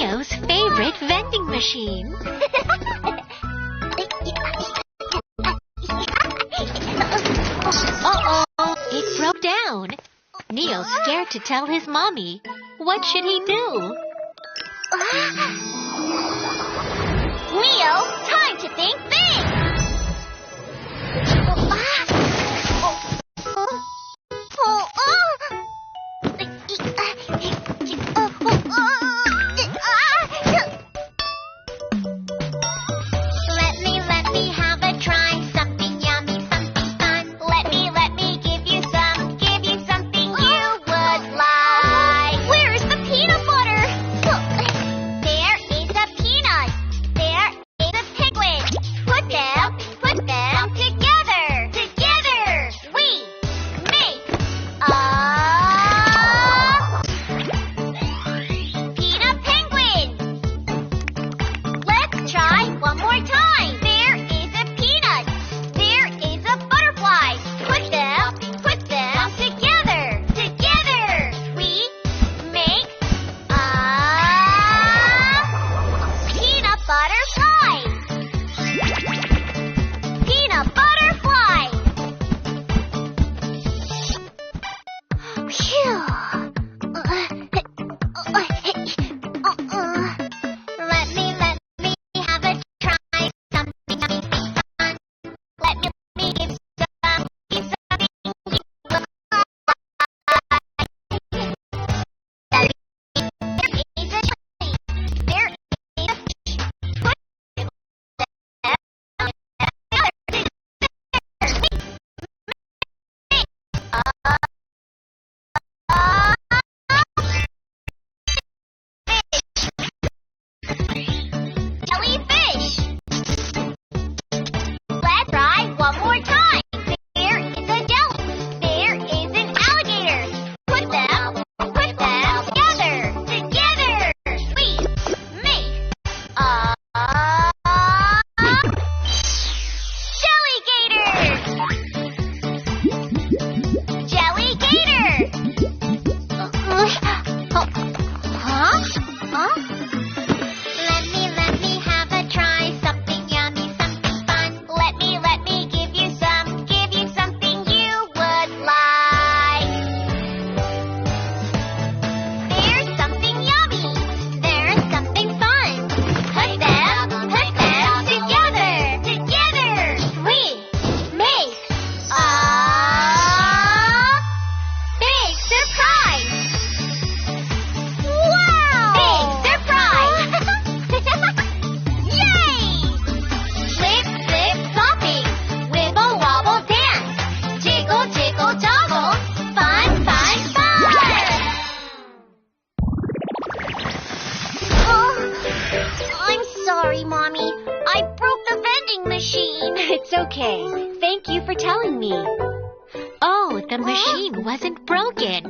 Neo's favorite vending machine. Uh-oh, it broke down. Neo's scared to tell his mommy. What should he do? Neo, time to think big! Let me have a try. Something yummy, something fun. Let me give you something you would like. Where's the peanut butter? There is a peanut. There is a penguin. Put them together. Together, we make a peanut penguin. Let's try one more time. There is a peanut. There is a butterfly. Put them together. Together, we make a peanut butterfly. Peanut butterfly. Phew. Let me have a try. Something fun. Let me give something you would like. There is a put jellyfish. Let's try one more time. There is a jelly. There is an alligator. Put them together. Together, we make a jellygator. Jellygator. Huh? Let me have a try. Something yummy, something fun. Let me give you something you would like. There's something yummy. There's something fun. Put them together. Together, we make a big surprise. Wow! Big surprise! Yay! Flip, flip, flopping. Wibble, wobble, dance. Jiggle, jiggle, joggle. Fun, fun, fun! Oh, I'm sorry, Mommy. I broke the vending machine. It's okay. Thank you for telling me. Oh, the machine wasn't broken.